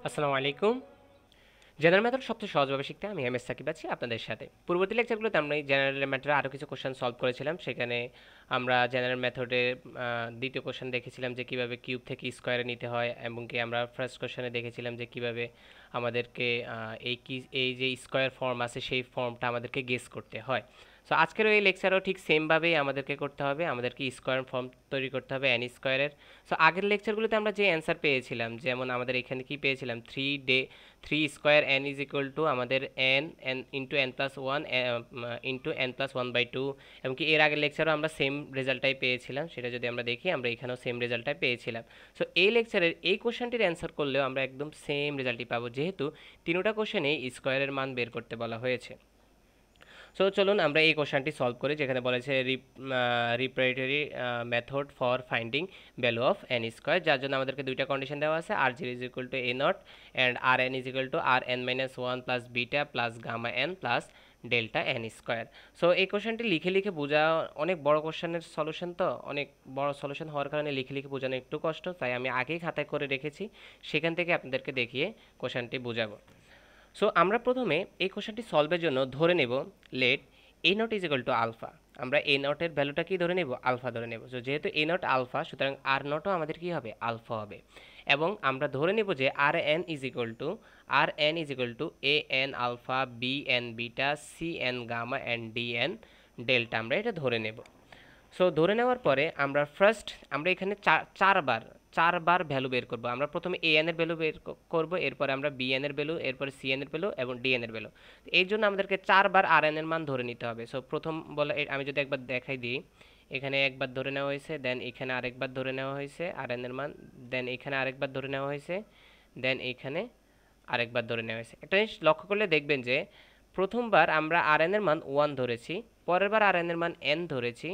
আসসালামু আলাইকুম। General method সবচেয়ে সহজভাবে শিখতে আমি এম এস সাকিব আছি আপনাদের সাথে। পূর্ববর্তী লেকচারগুলোতে আমরা এই জেনারেল মেথডের আরও কিছু কোশ্চেন সলভ করেছিলাম। সেখানে আমরা জেনারেল মেথডে দ্বিতীয় কোশ্চেন দেখেছিলাম যে কিভাবে কিউব থেকে স্কোয়ারে নিতে হয়, এবং কি আমরা ফার্স্ট কোশ্চেনে দেখেছিলাম যে কিভাবে আমাদেরকে এই যে স্কোয়ার ফর্ম আছে সেই ফর্মটা আমাদেরকে গেস করতে হয়। সো আজকের এই লেকচারও ঠিক সেমভাবেই আমাদেরকে করতে হবে, আমাদেরকে স্কোয়ার ফর্ম তৈরি করতে হবে এন স্কোয়ারের। সো আগের লেকচারগুলোতে আমরা যে অ্যান্সার পেয়েছিলাম, যেমন আমাদের এখানে কি পেয়েছিলাম, 3 square N is equal to আমাদের N N into N plus one into N plus one by two, এবং কি এর আগের লেকচারও আমরা সেম রেজাল্টটাই পেয়েছিলাম। সেটা যদি আমরা দেখি, আমরা এখানেও সেম রেজাল্টটাই পেয়েছিলাম। সো এই লেকচারের এই কোশ্চেনটির অ্যান্সার করলেও আমরা একদম সেম রেজাল্টই পাবো, যেহেতু তিনোটা কোশ্চেনেই স্কোয়ারের মান বের করতে বলা হয়েছে। সো চলুন আমরা এই কোশ্চেনটি সলভ করি, যেখানে বলেছে repetitory method for finding value of N square, যার জন্য আমাদেরকে দুইটা কন্ডিশন দেওয়া আছে, R zero is equal to A naught and R N is equal to R N minus one plus beta plus gamma N plus delta N square. So এই কোশ্চেনটি লিখে লিখে বোঝা অনেক বড় কোশ্চেনের সলিউশন, তো অনেক বড় সলিউশন হওয়ার কারণে লিখে লিখে বোঝানো একটু কষ্ট, তাই আমি আগেই খাতায় করে রেখেছি, সেখান থেকে আপনাদেরকে দেখিয়ে কোশ্চেনটি বোঝাবো। সো আমরা প্রথমে এই কোশ্চেনটি সলভের জন্য ধরে নেব let a naught is equal to alpha. আমরা এ নটের ভ্যালুটা কি ধরে নেব? আলফা ধরে নেব। সো যেহেতু এ নট আলফা, সুতরাং আর নটও আমাদের কি হবে? আলফা হবে। এবং আমরা ধরে নেব যে R N is equal to A N alpha, B N beta, C N gamma and D N delta, আমরা এটা ধরে নেব। সো ধরে নেওয়ার পরে আমরা আমরা এখানে চারবার চারবার ভ্যালু বের করব। আমরা প্রথমে এ এন এর ভ্যালু বের করব, এরপরে আমরা বি এন এর ভ্যালু, এরপরে সি এন এর ভ্যালু এবং ডি এন এর ভ্যালু। এর জন্য আমাদেরকে চারবার আর এন এর মান ধরে নিতে হবে। সো প্রথম বলে আমি যদি একবার দেখাই দিই, এখানে একবার ধরে নেওয়া হয়েছে, দেন এখানে আরেকবার ধরে নেওয়া হয়েছে আর এন এর মান, দেন এখানে আরেকবার ধরে নেওয়া হয়েছে, দেন এখানে আরেকবার ধরে নেওয়া হয়েছে। একটা জিনিস লক্ষ্য করলে দেখবেন যে প্রথমবার আমরা আর এন এর মান 1 ধরেছি, পরের বার আর এন এর মান n ধরেছি,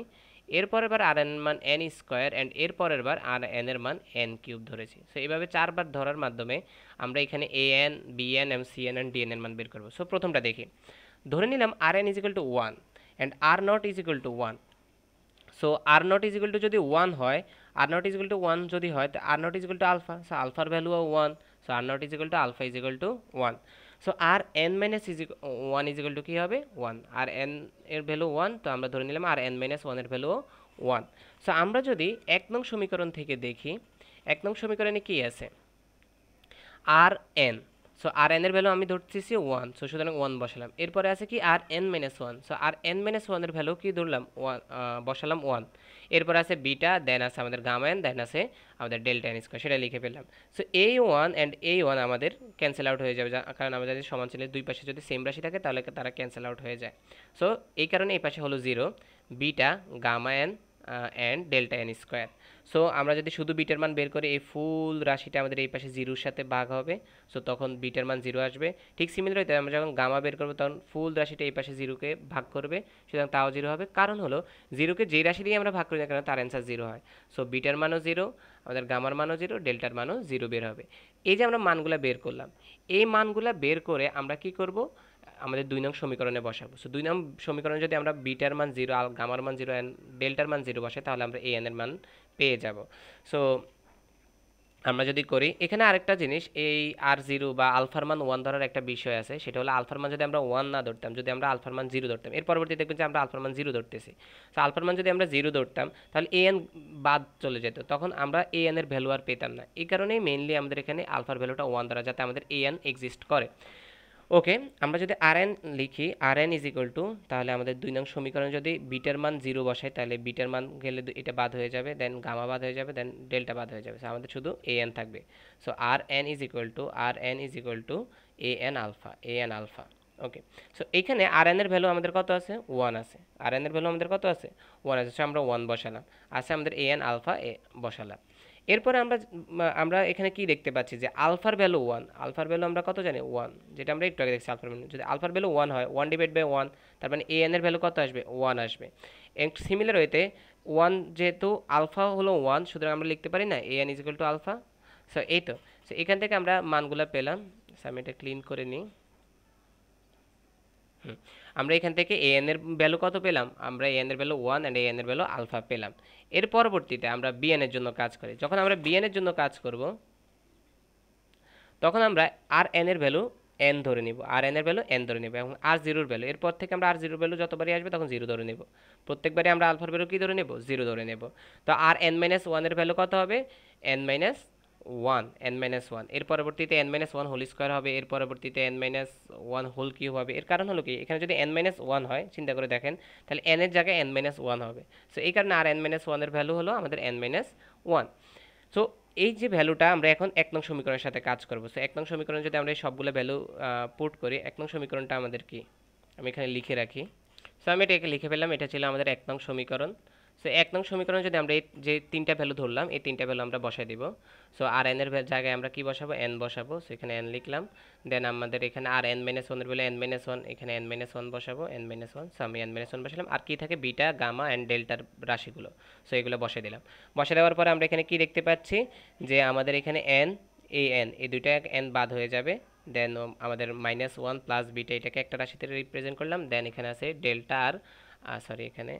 এরপরের বার আর এন এর মান n স্কোয়ার, অ্যান্ড এর পরের বার আর এন এর মান n কিউব ধরেছি। সো এইভাবে চারবার ধরার মাধ্যমে আমরা এখানে এ এন, বি এন এবং সি এন ডি এন এর মান বের করবো। সো প্রথমটা দেখি, ধরে নিলাম R N is equal to 1 and R naught is equal to 1। So R naught is equal to যদি 1 হয়, R naught is equal to 1 যদি হয়, তো R naught is equal to alpha. So আলফার ভ্যালুও 1। So R naught is equal to alpha is equal to 1। So R N minus 1 is equal to কী হবে? 1। আর N এর ভ্যালু 1, তো আমরা ধরে নিলাম আর এন মাইনাস 1 এর ভ্যালুও 1। সো আমরা যদি 1 নং সমীকরণ থেকে দেখি, 1 নং সমীকরণে কী আছে? আর এন। সো আর এন এর ভ্যালু আমি ধরতেছি 1, সো সুতরাং 1 বসালাম। এরপরে আছে কি? আর এন মাইনাস 1। সো আর এন মাইনাস 1 এর ভ্যালু কি ধরলাম? 1 বসালাম 1। এরপর আছে বিটা, দেন আছে আমাদের গামা এন, দেন আছে আমাদের ডেল্টা এন স্কোয়ার, সেটা লিখে ফেললাম। সো এই 1 অ্যান্ড এই 1 আমাদের ক্যান্সেল আউট হয়ে যাবে, কারণ আমাদের যদি সমান চিহ্নের দুই পাশে যদি সেম রাশি থাকে তাহলে তারা ক্যান্সেল আউট হয়ে যায়। সো এই কারণে এই পাশে হলো 0, beta gamma N and delta N square. So আমরা যদি শুধু বিটার মান বের করি, এই ফুল রাশিটা আমাদের এই পাশে জিরোর সাথে ভাগ হবে, সো তখন বিটার মান 0 আসবে। ঠিক সিমিলার হইতে আমরা যখন গামা বের করবো, তখন ফুল রাশিটা এই পাশে 0কে ভাগ করবে, সুতরাং তাও 0 হবে। কারণ হলো 0কে যেই রাশি দিয়ে আমরা ভাগ করি না কেন তার অ্যান্সার 0 হয়। সো বিটার মানও 0, আমাদের গামার মানও 0, ডেল্টার মানও 0 বের হবে। এই যে আমরা মানগুলা বের করলাম, এই মানগুলা বের করে আমরা কি করব? আমাদের 2 নং সমীকরণে বসাবো। সো 2 নং সমীকরণে যদি আমরা বিটার মান 0, আর গামার মান 0 অ্যান্ড ডেল্টার মান 0 বসাই, তাহলে আমরা এ এন এর মান পেয়ে যাব। সো আমরা যদি করি, এখানে আরেকটা জিনিস, এই আর 0 বা আলফার মান 1 ধরার একটা বিষয় আছে, সেটা হলো আলফার মান যদি আমরা 1 না ধরতাম, যদি আমরা আলফার মান 0 ধরতাম, এর পরবর্তী দেখবেন যে আমরা আলফার মান 0 ধরতেছি। তো আলফার মান যদি আমরা 0 ধরতাম, তাহলে এ এন বাদ চলে যেত, তখন আমরা এ এন এর ভ্যালু আর পেতাম না। এই কারণেই মেইনলি আমাদের এখানে আলফার ভ্যালুটা 1 ধরা, যাতে আমাদের এ এন এক্সিস্ট করে। ওকে, আমরা যদি আর এন লিখি, আর এন ইজ ইকুয়াল টু, তাহলে আমাদের 2 নং সমীকরণে যদি বিটার মান 0 বসাই, তাহলে বিটার মান গেলে এটা বাদ হয়ে যাবে, দেন গামা বাদ হয়ে যাবে, দেন ডেল্টা বাদ হয়ে যাবে, সো আমাদের শুধু এ এন থাকবে। So R N is equal to A N alpha, a N alpha. Okay, so এইখানে আর এন এর ভ্যালু আমাদের কত আছে? 1 আছে। আর এন এর ভ্যালু আমাদের কত আছে? 1 আছে। সো আমরা 1 বসালাম, আছে আমাদের এ এন আলফা বসালাম। এরপরে আমরা এখানে কি দেখতে পাচ্ছি যে আলফার ভ্যালু 1, আলফার ভ্যালু আমরা কত জানি? 1, যেটা আমরা একটু আগে দেখছি। আলফার ভ্যালু যদি আলফার ভ্যালু 1 হয়, 1 ডিভাইড বাই 1, তার মানে এ এন এর ভ্যালু কত আসবে? 1 আসবে। এবং সিমিলার হইতে 1, যেহেতু আলফা হলো 1, সুতরাং আমরা লিখতে পারি না a n is equal to alpha. So এই তো, সো এখান থেকে আমরা মানগুলো পেলাম। সো আমি এটা ক্লিন করে নিই। আমরা এখান থেকে এ এন এর ভ্যালু কত পেলাম? আমরা এ এন এর ভ্যালু 1 অ্যান্ড এ এন এর ভ্যালু আলফা পেলাম। এর পরবর্তীতে আমরা বি এন এর জন্য কাজ করি। যখন আমরা বি এন এর জন্য কাজ করব, তখন আমরা আর এন এর ভ্যালু এন ধরে নিব, আর এন এর ভ্যালু এন ধরে নিব, এবং আর জিরোর ভ্যালু এরপর থেকে আমরা আর জিরোর ভ্যালু যতবারই আসবে তখন জিরো ধরে নেব। প্রত্যেকবারই আমরা আলফার ভ্যালু কী ধরে নেব? জিরো ধরে নেব। তো আর এন মাইনাস ওয়ানের ভ্যালু কত হবে? N minus one, n minus one. এর পরবর্তীতে n minus one whole square হবে, এর পরবর্তীতে n minus one whole cube হবে। এর কারণ হলো কি, এখানে যদি এন মাইনাস ওয়ান হয়, চিন্তা করে দেখেন, তাহলে এন এর জায়গায় এন মাইনাস ওয়ান হবে। সো এই কারণে আর এন মাইনাস ওয়ানের ভ্যালু হলো আমাদের এন মাইনাস ওয়ান। সো এই যে ভ্যালুটা আমরা এখন 1 নং সমীকরণের সাথে কাজ করব। সো 1 নং সমীকরণে যদি আমরা এই সবগুলো ভ্যালু পুট করি, 1 নং সমীকরণটা আমাদের কি, আমি এখানে লিখে রাখি। সো আমি এটাকে লিখে ফেললাম, এটা ছিল আমাদের 1 নং সমীকরণ। সো 1 নং সমীকরণে যদি আমরা এই যে তিনটা ভ্যালু ধরলাম, এই তিনটা ভ্যালু আমরা বসাই দিব। সো আর এন এর জায়গায় আমরা কি বসাবো? এন বসাবো। সো এখানে এন লিখলাম। দেন আমাদের এখানে আর এন মাইনাস ওয়ানের ভ্যালু এন মাইনাস ওয়ান, এখানে এন মাইনাস ওয়ান বসাবো, এন মাইনাস ওয়ান। সো আমি এন মাইনাস ওয়ান বসালাম। আর কি থাকে? বিটা, গামা অ্যান্ড ডেল্টার রাশিগুলো। সো এগুলো বসাই দিলাম। বসাই দেওয়ার পরে আমরা এখানে কি দেখতে পাচ্ছি, যে আমাদের এখানে এন, এই দুইটা এন বাদ হয়ে যাবে। দেন আমাদের মাইনাস ওয়ান প্লাস বিটা, এটাকে একটা রাশিতে রিপ্রেজেন্ট করলাম। দেন এখানে আছে ডেল্টা আর, সরি এখানে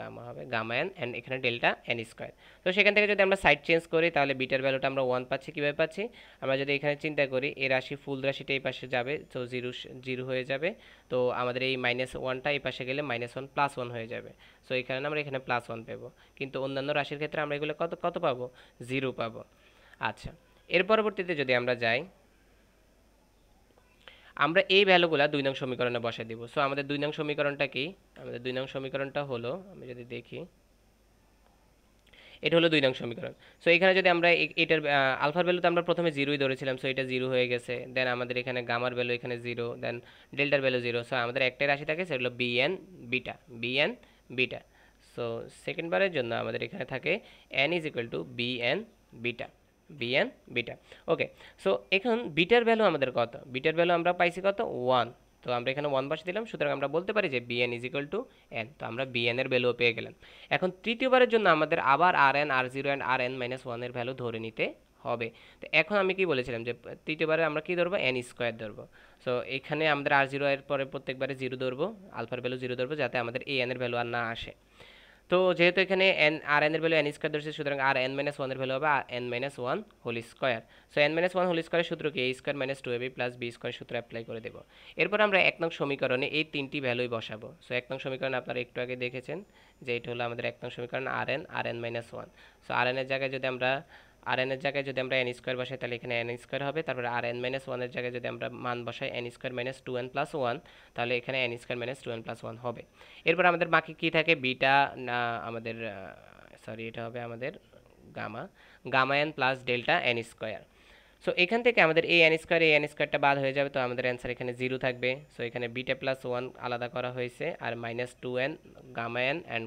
গামা হবে, গামা এন অ্যান্ড এখানে ডেল্টা এন স্কোয়ার। তো সেখান থেকে যদি আমরা সাইড চেঞ্জ করি, তাহলে বিটার ভ্যালুটা আমরা ওয়ান পাচ্ছি। কীভাবে পাচ্ছি? আমরা যদি এখানে চিন্তা করি, এই রাশি ফুল রাশিটা এই পাশে যাবে, তো জিরো জিরো হয়ে যাবে। তো আমাদের এই মাইনাস ওয়ানটা এই পাশে গেলে মাইনাস ওয়ান প্লাস ওয়ান হয়ে যাবে। সো এখানে আমরা এখানে প্লাস ওয়ান পাবো, কিন্তু অন্যান্য রাশির ক্ষেত্রে আমরা এগুলো কত কত পাবো? জিরো পাবো। আচ্ছা, এর পরবর্তীতে যদি আমরা যাই, আমরা এই ভ্যালুগুলো 2 নং সমীকরণে বসাই দিব। সো আমাদের 2 নং সমীকরণটা কি? আমাদের 2 নং সমীকরণটা হলো, আমি যদি দেখি, এটা হলো 2 নং সমীকরণ। সো এখানে যদি আমরা এটার আলফার ভ্যালু তো আমরা প্রথমে জিরোই ধরেছিলাম, সো এটা জিরো হয়ে গেছে। দেন আমাদের এখানে গামার ভ্যালু এখানে জিরো, দেন ডেল্টার ভ্যালু জিরো। সো আমাদের একটাই রাশি থাকে, সেটা হলো b n beta, b n beta. So second বারের জন্য আমাদের এখানে থাকে n is equal to b n beta, b n beta. Okay, so এখন বিটার ভ্যালু আমাদের কত? বিটার ভ্যালু আমরা পাইছি কত? ওয়ান। তো আমরা এখানে ওয়ান বসে দিলাম, সুতরাং আমরা বলতে পারি যে b n is equal to n. তো আমরা বিএন এর ভ্যালুও পেয়ে গেলাম। এখন তৃতীয়বারের জন্য আমাদের আবার R N, R zero and R N minus ওয়ানের ভ্যালু ধরে নিতে হবে। তো এখন আমি কি বলেছিলাম, যে তৃতীয়বারে আমরা কি ধরবো? এন স্কোয়ার ধরবো। সো এখানে আমাদের আর জিরো এর পরে প্রত্যেকবারে জিরো ধরবো, আলফার ভ্যালু জিরো ধরবো, যাতে আমাদের এই এন এর ভ্যালু আর না আসে। তো যেহেতু এখানে এন, আর এন এর ভ্যালু এন স্কোয়ার ধরছে, সুতরাং আর এন মাইনাস ওয়ানের ভ্যালু হবে N minus one whole square. So N minus one whole স্কোয়ারের সূত্র কি? A square minus two AB plus B square সূত্র অ্যাপ্লাই করে দেবো। এরপর আমরা 1 নং সমীকরণে এই তিনটি ভ্যালুই বসাবো। সো 1 নং সমীকরণে আপনারা একটু আগে দেখেছেন যে এটা হলো আমাদের 1 নং সমীকরণ, আর এন মাইনাস ওয়ান। সো আর এন এর জায়গায় যদি আমরা এন স্কোয়ার বসাই, তাহলে এখানে এন স্কোয়ার হবে। তারপরে আর এন মাইনাস ওয়ানের জায়গায় যদি আমরা মান বসাই n square minus two n plus one, তাহলে এখানে n square minus two n plus one হবে। এরপর আমাদের বাকি কী থাকে? বিটা, না আমাদের সরি এটা হবে আমাদের gamma, gamma N plus delta N square. So এখান থেকে আমাদের এই এন স্কোয়ারটা বাদ হয়ে যাবে, তো আমাদের অ্যান্সার এখানে জিরো থাকবে। সো এখানে বিটা প্লাস ওয়ান আলাদা করা হয়েছে, আর minus two N gamma N and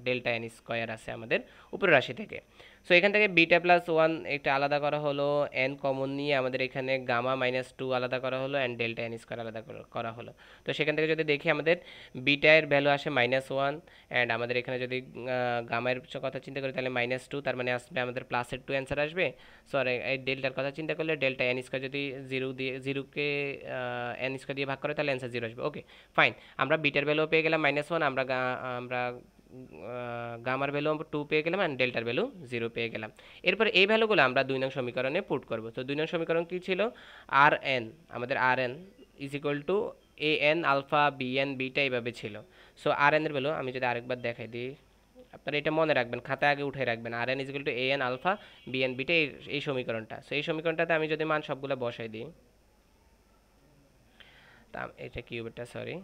delta N square আছে আমাদের উপরের রাশি থেকে। সো এখান থেকে বিটা প্লাস ওয়ান এটা আলাদা করা হলো, এন কমন নিয়ে আমাদের এখানে গামা মাইনাস টু আলাদা করা হলো, অ্যান্ড ডেল্টা এন স্কোয়ার আলাদা করা হলো। তো সেখান থেকে যদি দেখি, আমাদের বিটা এর ভ্যালু আসে মাইনাস ওয়ান, অ্যান্ড আমাদের এখানে যদি গামার কথা চিন্তা করি, তাহলে মাইনাস টু, তার মানে আসবে আমাদের প্লাসের টু অ্যান্সার আসবে। সরি, এই ডেল্টার কথা চিন্তা করলে ডেল্টা এন স্কোয়ার যদি জিরোকে এন স্কোয়ার দিয়ে ভাগ করে, তাহলে অ্যান্সার জিরো আসবে। ওকে ফাইন, আমরা বিটার ভ্যালু পেয়ে গেলাম মাইনাস ওয়ান, আমরা গামার ভ্যালু টু পেয়ে গেলাম, অ্যান্ড ডেল্টার ভ্যালু জিরো পেয়ে গেলাম। এরপর এই ভ্যালুগুলো আমরা 2 নং সমীকরণে পুট করব। তো 2 নং সমীকরণ কী ছিল? আর এন, আমাদের R N is equal to A N alpha B N beta এইভাবে ছিল। সো আর এন এর ভ্যালু আমি যদি আরেকবার দেখাই দিই, আপনারা এটা মনে রাখবেন, খাতায় আগে উঠে রাখবেন, R N is equal to A N alpha B N beta, এই সমীকরণটা। সো এই সমীকরণটাতে আমি যদি মান সবগুলো বসাই দিই, তা এটা কিউবেরটা, সরি,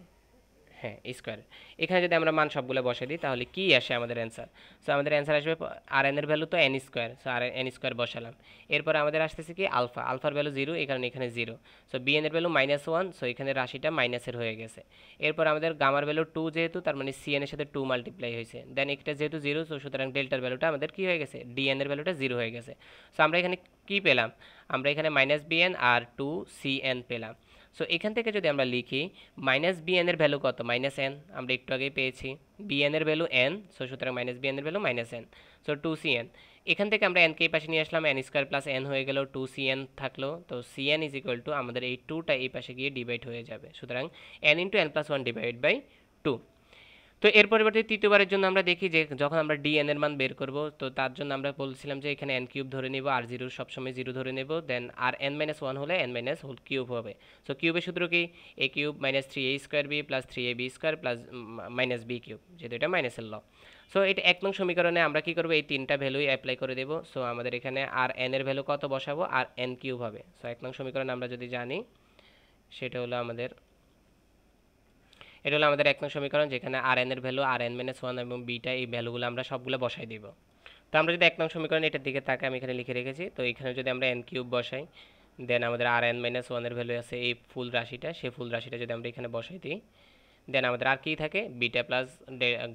হ্যাঁ স্কোয়ার, এখানে যদি আমরা মান সবগুলো বসাই দিই, তাহলে কি আসে আমাদের অ্যান্সার? সো আমাদের অ্যান্সার আসবে আর এন এর ভ্যালু তো এন স্কোয়ার, সো আর এন স্কোয়ার বসালাম। এরপর আমাদের আসতেছে কি? আলফার ভ্যালু জিরো, এই কারণে এখানে জিরো। সো বি এন এর ভ্যালু মাইনাস ওয়ান, সো এখানে রাশিটা মাইনাসের হয়ে গেছে। এরপর আমাদের গামার ভ্যালু টু, যেহেতু তার মানে সি এন এর সাথে টু মাল্টিপ্লাই হয়েছে। দেন এটা যেহেতু জিরো, সো সুতরাং ডেল্টার ভ্যালুটা আমাদের কি হয়ে গেছে? ডি এন এর ভ্যালুটা জিরো হয়ে গেছে। সো আমরা এখানে কি পেলাম? আমরা এখানে মাইনাস বি এন আর টু সি এন পেলাম। সো এখান থেকে যদি আমরা লিখি, মাইনাস বি এন এর ভ্যালু কত? মাইনাস এন, আমরা একটু আগেই পেয়েছি। বি এন এর ভ্যালু এন, সো সুতরাং মাইনাস বি এন এর value minus n, so two c n. এখান থেকে আমরা এনকে এই পাশে নিয়ে আসলাম, এন স্কোয়ার প্লাস এন হয়ে গেল, টু সি এন থাকলো। তো c n is equal to আমাদের এই টুটা এই পাশে গিয়ে ডিভাইড হয়ে যাবে, সুতরাং n into N plus one divide by two. তো এর পরিবর্তে তৃতীয়বারের জন্য আমরা দেখি যে যখন আমরা dn এর মান বের করব, তো তার জন্য আমরা বলছিলাম যে এখানে n কিউব ধরে নিব, আর জিরো সবসময় জিরো ধরে নেব, then r n minus one হলে n মাইনাস হোল কিউব হবে। সো কিউবের সূত্র কি, a cube minus three a square b plus three a b square plus minus b cube, যেহেতু এটা মাইনাসের ল। সো এটা 1 নং সমীকরণে আমরা কি করব, এই তিনটা ভ্যালুই অ্যাপ্লাই করে দেব। সো আমাদের এখানে আর n এর ভ্যালু কত বসাবো, আর n কিউব হবে। সো 1 নং সমীকরণে আমরা যদি জানি, সেটা হলো আমাদের, এটা হলো আমাদের 1 নং সমীকরণ, যেখানে আর এন এর ভ্যালু আর এন মাইনাস ওয়ান এবং বিটা, এই ভ্যালুগুলো আমরা সবগুলো বসাই দিব। তো আমরা যদি 1 নং সমীকরণ এটার দিকে তাকাই, আমি এখানে লিখে রেখেছি, তো এখানে যদি আমরা এন কিউব বসাই, দেন আমাদের আর এন মাইনাস ওয়ানের ভ্যালু আছে এই ফুল রাশিটা, সেই ফুল রাশিটা যদি আমরা এখানে বসাই দিই, দেন আমাদের আর কি থাকে, beta plus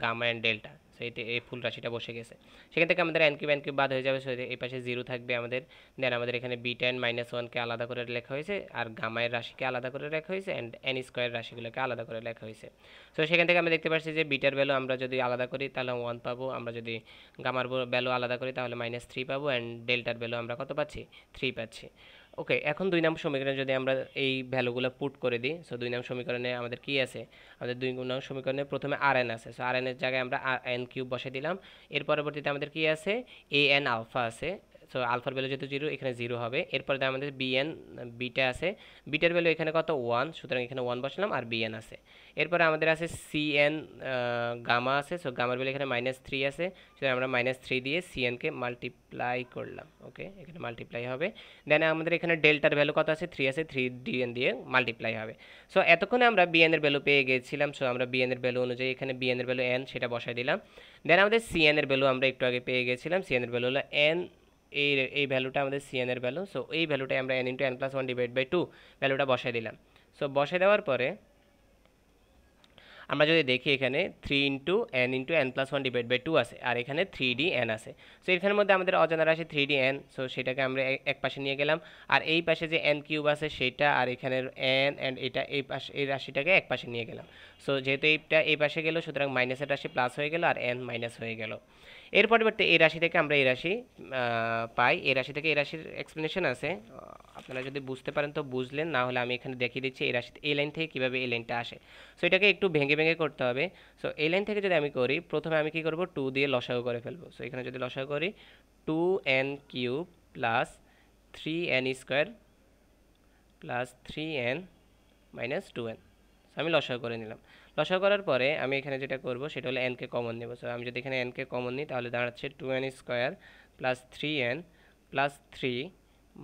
gamma and delta. So এই ফুল রাশিটা বসে গেছে। সেখান থেকে আমাদের এন কিউব বাদ হয়ে যাবে, সো এই পাশে জিরো থাকবে আমাদের। দেন আমাদের এখানে বিটা অ্যান্ড মাইনাস ওয়ানকে আলাদা করে লেখা হয়েছে, আর গামায়ের রাশিকে আলাদা করে লেখা হয়েছে, অ্যান্ড এন স্কোয়ার রাশিগুলোকে আলাদা করে লেখা হয়েছে। সো সেখান থেকে আমরা দেখতে পাচ্ছি যে বিটার ভ্যালু আমরা যদি আলাদা করি তাহলে ওয়ান পাবো, আমরা যদি গামার ভ্যালু আলাদা করি তাহলে মাইনাস থ্রি পাবো, অ্যান্ড ডেল্টার ভ্যালু আমরা কত পাচ্ছি, থ্রি পাচ্ছি। ওকে, এখন 2 নম্বর সমীকরণে যদি আমরা এই ভ্যালুগুলো পুট করে দিই, সো 2 নম্বর সমীকরণে আমাদের কি আছে, আমাদের 2 নম্বর সমীকরণে প্রথমে আর এন আছে, সো আর এন এর জায়গায় আমরা এন কিউব বসে দিলাম। এর পরবর্তীতে আমাদের কি আছে, এ এন আলফা আছে, সো আলফার ভ্যালু যেহেতু জিরো, এখানে জিরো হবে। এরপরে আমাদের বিএন বিটা আছে, বিটার ভ্যালু এখানে কত, ওয়ান, সুতরাং এখানে ওয়ান বসালাম, আর বিএন আছে। এরপরে আমাদের আছে সিএন গামা আছে, সো গামার ভ্যালু এখানে মাইনাস থ্রি আছে, সুতরাং আমরা মাইনাস থ্রি দিয়ে সিএনকে মাল্টিপ্লাই করলাম। ওকে, এখানে মাল্টিপ্লাই হবে। দেন আমাদের এখানে ডেল্টার ভ্যালু কত আছে, থ্রি আছে, থ্রি ডিএন দিয়ে মাল্টিপ্লাই হবে। সো এতক্ষণে আমরা বিএন এর ভ্যালু পেয়ে গেছিলাম, সো আমরা বিএন এর ভ্যালু অনুযায়ী এখানে বিএন এর ভ্যালু এন, সেটা বসাই দিলাম। দেন আমাদের সিএন এর ভ্যালু আমরা একটু আগে পেয়ে গেছিলাম, সিএন এর ভ্যালু হলো এন, এই ভ্যালুটা আমাদের সিএন এর ভ্যালু। সো এই ভ্যালুটাই আমরা n into N plus one divide by two ভ্যালুটা বসাই দিলাম। সো বসাই দেওয়ার পরে আমরা যদি দেখি এখানে three into N plus one divide by two আছে, আর এখানে থ্রি ডি এন আছে। সো এখানের মধ্যে আমাদের অজানা রাশি থ্রি ডি এন, সো সেটাকে আমরা এক পাশে নিয়ে গেলাম। আর এই পাশে যে এন কিউব আছে সেটা, আর এখানের এন অ্যান্ড এটা এই পাশে, এই রাশিটাকে এক পাশে নিয়ে গেলাম। সো যেহেতু এইটা এই পাশে গেল, সুতরাং মাইনাসের রাশি প্লাস হয়ে গেল, আর এন মাইনাস হয়ে গেল। এর পরিবর্তে এই রাশি থেকে আমরা এই রাশি পাই, এই রাশি থেকে এই রাশির এক্সপ্লেনেশন আছে, আপনারা যদি বুঝতে পারেন তো বুঝলেন, না হলে আমি এখানে দেখিয়ে দিচ্ছি এই রাশি, এই লাইন থেকে কীভাবে এই লাইনটা আসে। সো এটাকে একটু ভেঙে ভেঙে করতে হবে। সো এই লাইন থেকে যদি আমি করি, প্রথমে আমি কী করব, টু দিয়ে লসাগু করে ফেলবো। সো এখানে যদি লসাগু করি, two n cube plus three n square plus three n minus two n. So আমি লসাগু করে নিলাম। লসাগু করার পরে আমি এখানে যেটা করব সেটা হলো এনকে কমন নেব। সো আমি যদি এখানে এনকে কমন নিই তাহলে দাঁড়াচ্ছে two n square plus three n plus three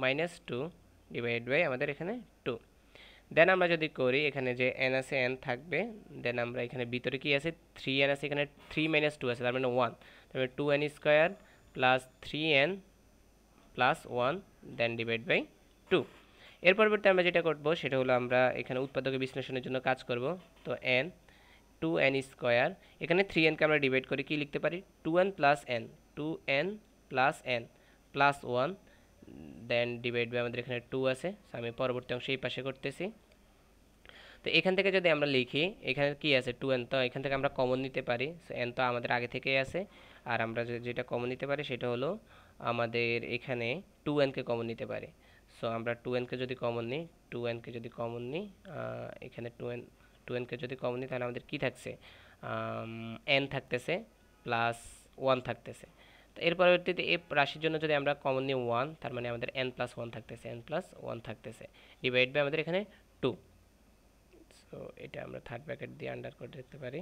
minus two divide by আমাদের এখানে টু। দেন আমরা যদি করি, এখানে যে এন আছে এন থাকবে, দেন আমরা এখানে ভিতরে কি আছে, থ্রি এন আছে, এখানে থ্রি মাইনাস টু আছে, তার মানে ওয়ান, তার মানে two n square plus three n plus one, then divide by two. এর পরবর্তী আমরা যেটা করব সেটা হলো আমরা এখানে উৎপাদকের বিশ্লেষণের জন্য কাজ করব। তো এন টু এন স্কোয়ার, এখানে থ্রি এনকে আমরা ডিভাইড করে কি লিখতে পারি, two n plus n, two n plus one, then divide by আমাদের এখানে টু আছে। আমি পরবর্তী অংশ এই পাশে করতেছি। তো এখান থেকে যদি আমরা লিখি, এখানে কি আছে, টু এন, তো এখান থেকে আমরা কমন নিতে পারি। সো এন তো আমাদের আগে থেকেই আছে, আর আমরা যেটা কমন নিতে পারি সেটা হলো আমাদের এখানে টু এনকে কমন নিতে পারি। সো আমরা টু এনকে যদি কমন নিই, এখানে টু এনকে যদি কমন নিই তাহলে আমাদের কি থাকছে, এন থাকতেছে প্লাস ওয়ান থাকতেছে। তো এর পরবর্তীতে এই রাশির জন্য যদি আমরা কমন নিই ওয়ান, তার মানে আমাদের এন প্লাস ওয়ান থাকতেছে ডিভাইড বাই আমাদের এখানে টু। সো এটা আমরা থার্ড ব্র্যাকেট দিয়ে আন্ডার করে দেখতে পারি।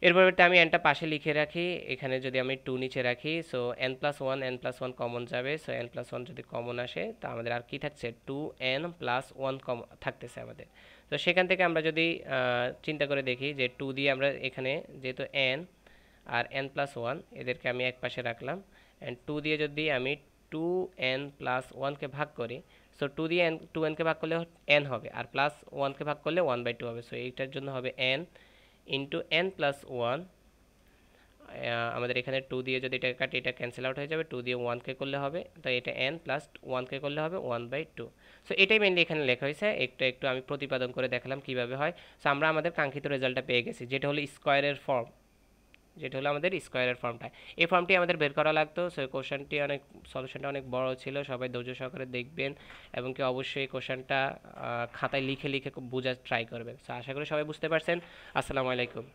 এর পরবর্তী আমি এনটা পাশে লিখে রাখি, এখানে যদি আমি টু নিচে রাখি, so n plus one common যাবে। সো এন প্লাস ওয়ান যদি কমন আসে, তো আমাদের আর কি থাকছে, two n plus one common থাকতেছে আমাদের। তো সেখান থেকে আমরা যদি চিন্তা করে দেখি যে টু দিয়ে আমরা এখানে যেহেতু N R N plus one, এদেরকে আমি এক পাশে রাখলাম, অ্যান্ড টু দিয়ে যদি আমি টু এন প্লাস ওয়ানকে ভাগ করি, সো টু দিয়ে টু এনকে ভাগ করলে এন হবে, আর প্লাস ওয়ানকে ভাগ করলে ওয়ান বাই টু হবে। সো এইটার জন্য হবে N into N plus one, আমাদের এখানে টু দিয়ে যদি এটা কাটি, এটা ক্যান্সেল আউট হয়ে যাবে, টু দিয়ে ওয়ানকে করলে হবে, তো এটা এন প্লাস ওয়ানকে করলে হবে ওয়ান বাই টু। সো এটাই মেনলি এখানে লেখা হয়েছে, একটু আমি প্রতিপাদন করে দেখালাম কীভাবে হয়। সো আমরা আমাদের কাঙ্ক্ষিত রেজাল্টটা পেয়ে গেছি, যেটা হলো স্কোয়ারের ফর্ম, যেটা হলো আমাদের স্কোয়ারের ফর্মটা। এই ফর্মটি আমাদের বের করা লাগতো। সো কোশ্চেনটি সলিউশনটা অনেক বড় ছিল, সবাই ধৈর্য সহকারে দেখবেন এবং কি অবশ্যই কোশ্চেনটা খাতায় লিখে লিখে বোঝার ট্রাই করবেন। সো আশা করি সবাই বুঝতে পারছেন। আসসালামু আলাইকুম।